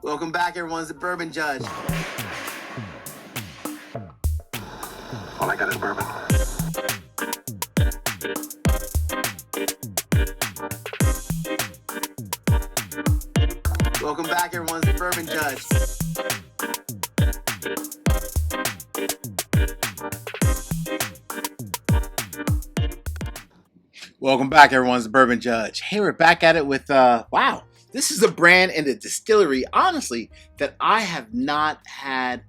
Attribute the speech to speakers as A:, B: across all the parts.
A: Welcome back, everyone. It's the Bourbon Judge.
B: All I got is bourbon.
A: Welcome back, everyone. It's the Bourbon Judge. Welcome back, everyone. It's the Bourbon Judge. Hey, we're back at it with, wow. This is a brand and a distillery, honestly, that I have not had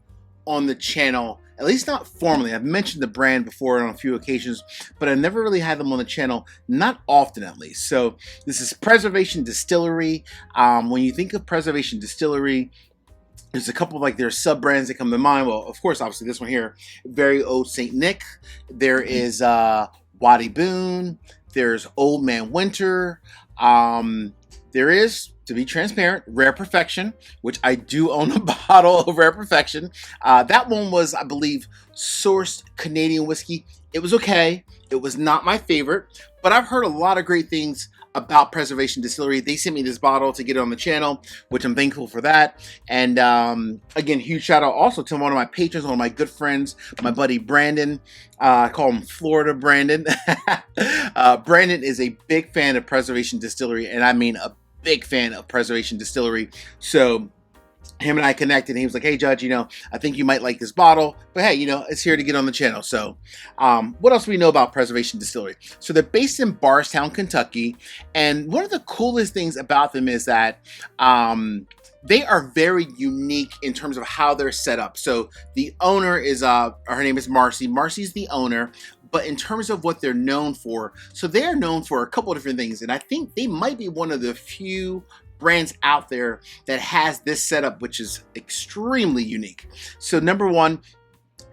A: on the channel, at least not formally. I've mentioned the brand before on a few occasions, but I never really had them on the channel, not often at least. So this is Preservation Distillery. When you think of Preservation Distillery, there's a couple of like their sub brands that come to mind. Well, of course, obviously this one here, Very Old Saint Nick. There is Waddy Boone. There's Old Man Winter. There is, to be transparent, Rare Perfection, which I do own a bottle of Rare Perfection. That one was, I believe, sourced Canadian whiskey. It was okay. It was not my favorite, but I've heard a lot of great things about Preservation Distillery. They sent me this bottle to get it on the channel, which I'm thankful for that. And again, huge shout out also to one of my patrons, one of my good friends, my buddy Brandon. I call him Florida Brandon. Brandon is a big fan of Preservation Distillery, and I mean a big fan of Preservation Distillery. So him and I connected, and he was like, hey, Judge, I think you might like this bottle, but hey, it's here to get on the channel. So what else do we know about Preservation Distillery? So they're based in Bardstown, Kentucky, and one of the coolest things about them is that they are very unique in terms of how they're set up. So the owner is, her name is Marcy. Marcy's the owner. But in terms of what they're known for, so they are known for a couple of different things. And I think they might be one of the few brands out there that has this setup, which is extremely unique. So number one,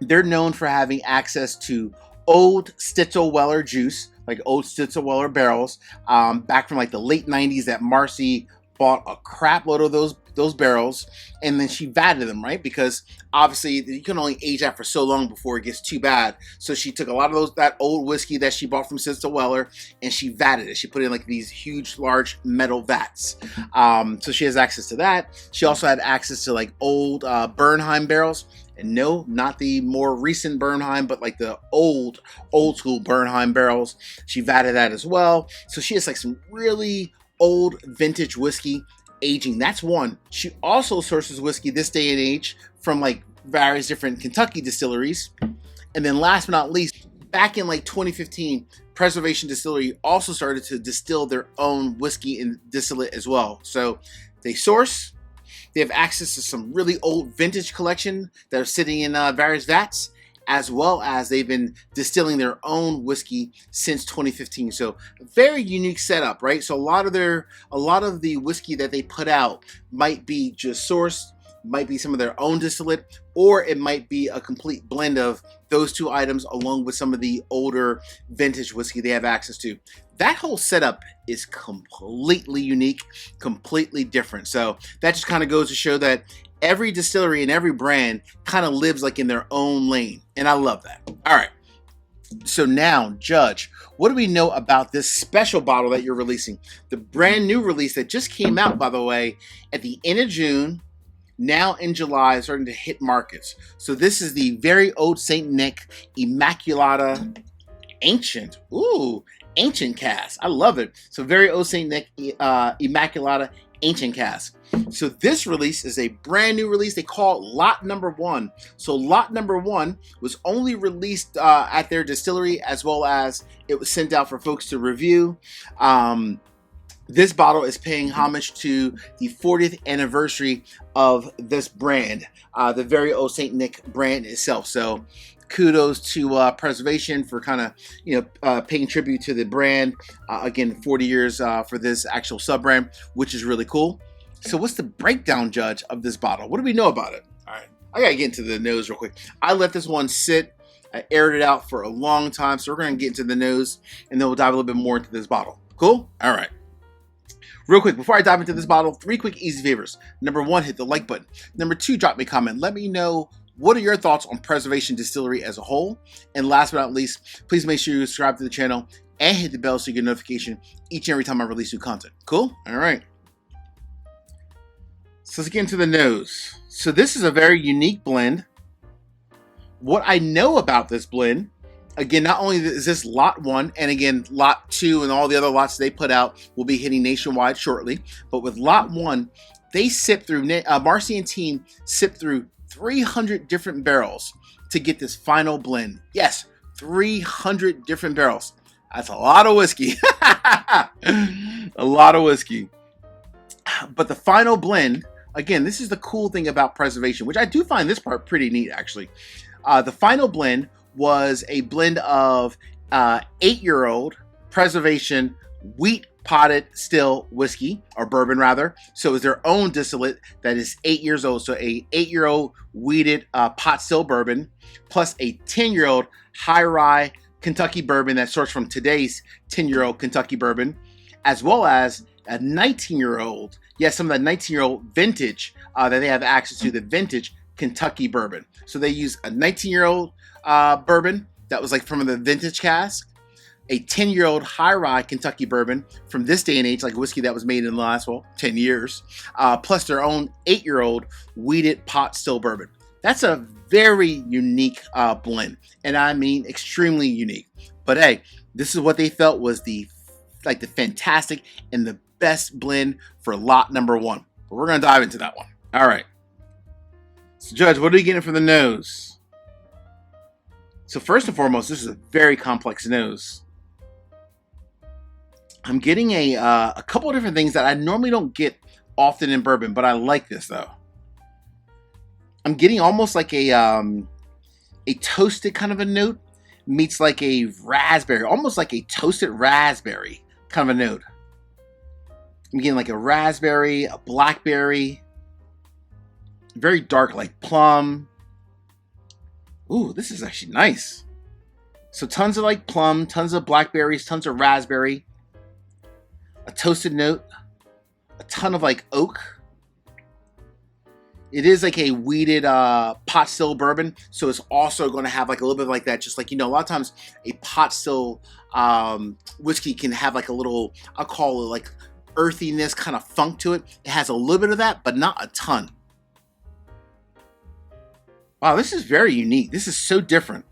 A: they're known for having access to old Stitzel-Weller juice, like old Stitzel-Weller barrels, back from like the late 90s that Marcy bought a crap load of those barrels, and then she vatted them, right? Because obviously you can only age that for so long before it gets too bad. So she took a lot of that old whiskey that she bought from Stitzel-Weller, and she vatted it. She put it in like these huge, large metal vats. So she has access to that. She also had access to like old Bernheim barrels. And no, not the more recent Bernheim, but like the old school Bernheim barrels. She vatted that as well. So she has like some really old vintage whiskey aging. That's one. She also sources whiskey this day and age from like various different Kentucky distilleries. And then last but not least, back in like 2015, Preservation Distillery also started to distill their own whiskey and distillate as well. So they source, they have access to some really old vintage collection that are sitting in various vats, as well as they've been distilling their own whiskey since 2015. So very unique setup, right? So a lot of the whiskey that they put out might be just sourced, might be some of their own distillate, or it might be a complete blend of those two items along with some of the older vintage whiskey they have access to. That whole setup is completely unique, completely different. So that just kind of goes to show that every distillery and every brand kind of lives like in their own lane. And I love that. All right. So now, Judge, what do we know about this special bottle that you're releasing? The brand new release that just came out, by the way, at the end of June, now in July, starting to hit markets. So this is the Very Old Saint Nick Immaculata Ancient. Ooh, Ancient Cask. I love it. So Very Old Saint Nick Immaculata Ancient Cask. So this release is a brand new release. They call it lot number 1. So lot number 1 was only released at their distillery, as well as it was sent out for folks to review. This bottle is paying homage to the 40th anniversary of this brand, the Very Old Saint Nick brand itself. So kudos to Preservation for kind of, paying tribute to the brand. Again, 40 years for this actual sub-brand, which is really cool. So what's the breakdown, Judge, of this bottle? What do we know about it? All right, I gotta get into the nose real quick. I let this one sit. I aired it out for a long time, so we're gonna get into the nose, and then we'll dive a little bit more into this bottle. Cool? All right. Real quick, before I dive into this bottle, 3 quick easy favors. Number 1, hit the like button. Number 2, drop me a comment. Let me know what are your thoughts on Preservation Distillery as a whole. And last but not least, please make sure you subscribe to the channel and hit the bell so you get a notification each and every time I release new content. Cool? All right. So let's get into the nose. So this is a very unique blend. What I know about this blend, again, not only is this lot 1, and again, lot 2 and all the other lots they put out will be hitting nationwide shortly, but with lot 1, they sip through, Marcy and team sip through 300 different barrels to get this final blend. Yes, 300 different barrels. That's a lot of whiskey. A lot of whiskey. But the final blend, again, this is the cool thing about preservation, which I do find this part pretty neat, actually. The final blend was a blend of 8-year-old preservation wheat potted still whiskey, or bourbon rather. So it's their own distillate that is 8 years old. So a 8-year-old wheated pot still bourbon, plus a 10-year-old high rye Kentucky bourbon that sourced from today's 10-year-old Kentucky bourbon, as well as a 19-year-old, yes, some of that 19-year-old vintage that they have access to, the vintage Kentucky bourbon. So they use a 19-year-old bourbon that was like from the vintage cask, a 10-year-old high rye Kentucky bourbon from this day and age, like whiskey that was made in the last, 10 years, plus their own 8-year-old wheated pot still bourbon. That's a very unique blend, and I mean extremely unique. But hey, this is what they felt was the fantastic and the best blend for lot number 1. But we're gonna dive into that one. All right. So, Judge, what are you getting for the nose? So first and foremost, this is a very complex nose. I'm getting a couple of different things that I normally don't get often in bourbon, but I like this though. I'm getting almost like a toasted kind of a note meets like a raspberry, almost like a toasted raspberry kind of a note. I'm getting like a raspberry, a blackberry, very dark like plum. Ooh, this is actually nice. So tons of like plum, tons of blackberries, tons of raspberry, a toasted note, a ton of like oak. It is like a wheated pot still bourbon, so it's also going to have like a little bit of like that, just like, a lot of times a pot still whiskey can have like a little, I'll call it like earthiness, kind of funk to it. It has a little bit of that, but not a ton. Wow, this is very unique. This is so different.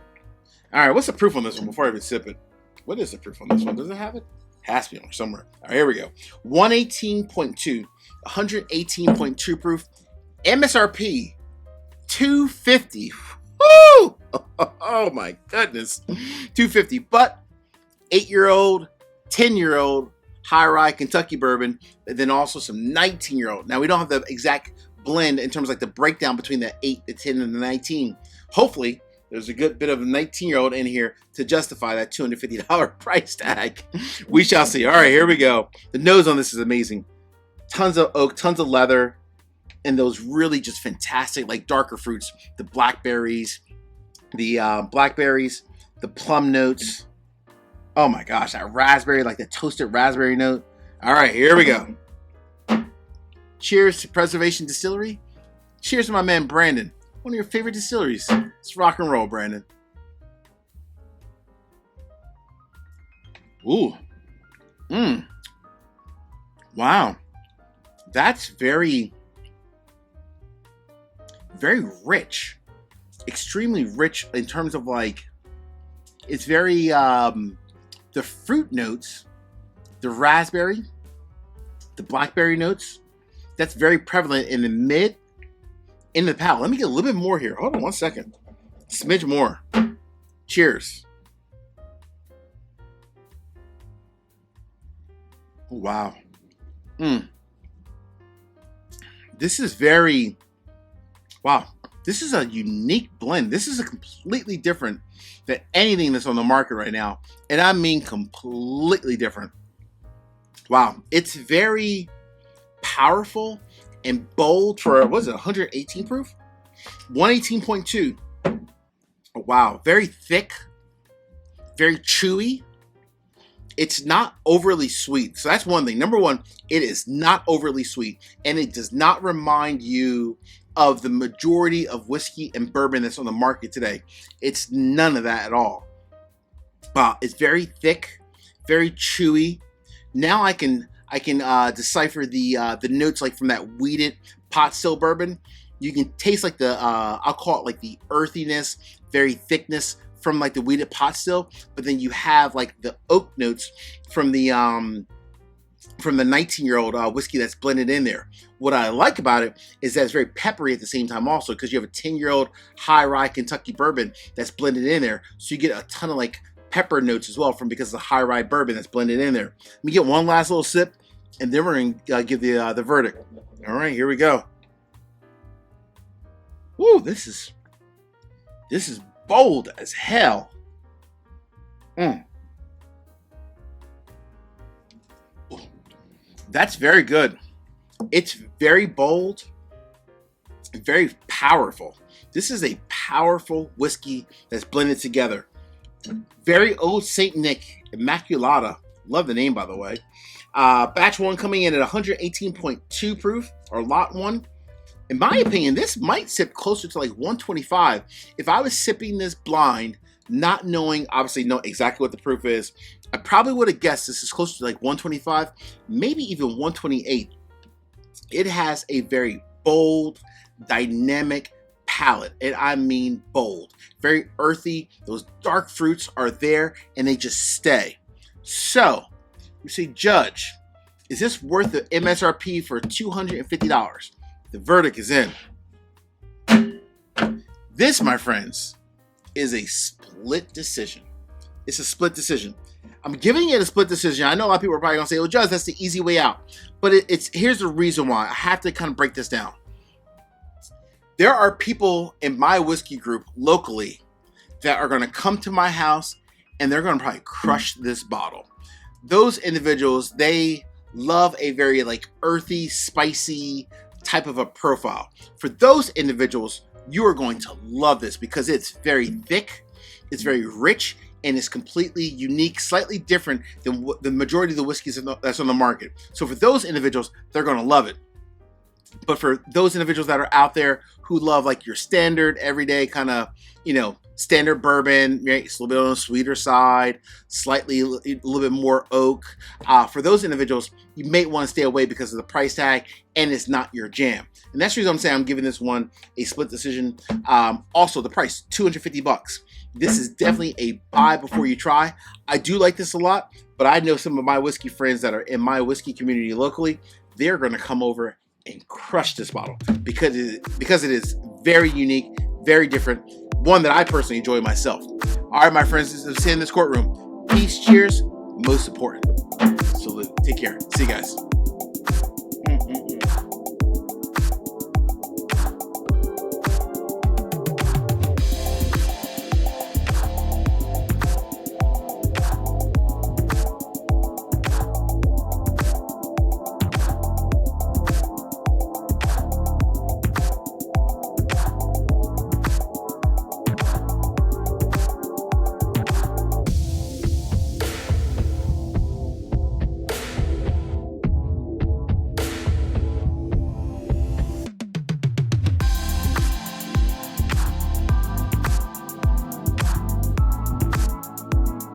A: All right, what's the proof on this one before I even sip it? What is the proof on this one? Does it have it? Has to be on somewhere. All right, here we go. 118.2, 118.2 proof. MSRP, $250. Woo! Oh my goodness, $250. But 8-year-old, 10-year-old high rye Kentucky bourbon, and then also some 19-year-old. Now we don't have the exact blend in terms of like the breakdown between the 8, the 10, and the 19. Hopefully, there's a good bit of a 19-year-old in here to justify that $250 price tag. We shall see. All right, here we go. The nose on this is amazing. Tons of oak, tons of leather, and those really just fantastic, like darker fruits. The blackberries, the plum notes. Oh my gosh, that raspberry, like the toasted raspberry note. All right, here we go. Cheers to Preservation Distillery. Cheers to my man Brandon, one of your favorite distilleries. Let's rock and roll, Brandon. Ooh. Wow. That's very, very rich. Extremely rich in terms of like, it's very, the fruit notes, the raspberry, the blackberry notes, that's very prevalent in the mid, in the palate. Let me get a little bit more here. Hold on one second. Smidge more. Cheers. Oh, wow. This is very, wow. This is a unique blend. This is a completely different than anything that's on the market right now. And I mean completely different. Wow. It's very powerful and bold for, what is it, 118 proof? 118.2. Oh, wow. Very thick. Very chewy. It's not overly sweet. So that's one thing. Number one, it is not overly sweet. And it does not remind you of the majority of whiskey and bourbon that's on the market today. It's none of that at all. It's very thick, very chewy. Now I can decipher the notes like from that wheated pot still bourbon, you can taste like the I'll call it like the earthiness, very thickness from like the wheated pot still, but then you have like the oak notes from the 19-year-old whiskey that's blended in there. What I like about it is that it's very peppery at the same time also, because you have a 10-year-old high rye Kentucky bourbon that's blended in there, so you get a ton of like pepper notes as well from because of the high rye bourbon that's blended in there. Let me get one last little sip, and then we're gonna give the verdict. All right, here we go. Woo, this is bold as hell. That's very good. It's very bold, very powerful. This is a powerful whiskey that's blended together. Very old St. Nick, Immaculata. Love the name, by the way. Batch 1 coming in at 118.2 proof, or lot 1. In my opinion, this might sip closer to like 125. If I was sipping this blind, not knowing, obviously know exactly what the proof is, I probably would have guessed this is closer to like 125, maybe even 128. It has a very bold, dynamic palate, and I mean bold. Very earthy. Those dark fruits are there, and they just stay. So, you say, Judge, is this worth the MSRP for $250? The verdict is in. This, my friends, is a split decision. It's a split decision. I'm giving it a split decision. I know a lot of people are probably going to say, well, Judge, that's the easy way out. But here's the reason why. I have to kind of break this down. There are people in my whiskey group locally that are going to come to my house and they're going to probably crush this bottle. Those individuals, they love a very like earthy, spicy type of a profile. For those individuals, you are going to love this because it's very thick, it's very rich, and it's completely unique, slightly different than the majority of the whiskeys that's on the market. So for those individuals, they're going to love it. But for those individuals that are out there who love like your standard, everyday kind of, standard bourbon, right? It's a little bit on the sweeter side, slightly a little bit more oak. For those individuals, you may want to stay away because of the price tag and it's not your jam. And that's the reason I'm saying I'm giving this one a split decision. Also, the price, $250. This is definitely a buy before you try. I do like this a lot, but I know some of my whiskey friends that are in my whiskey community locally, they're going to come over and crush this bottle because it is very unique, very different, one that I personally enjoy myself. All right, my friends, this is in this courtroom. Peace, cheers, most important. Salute. Take care. See you guys.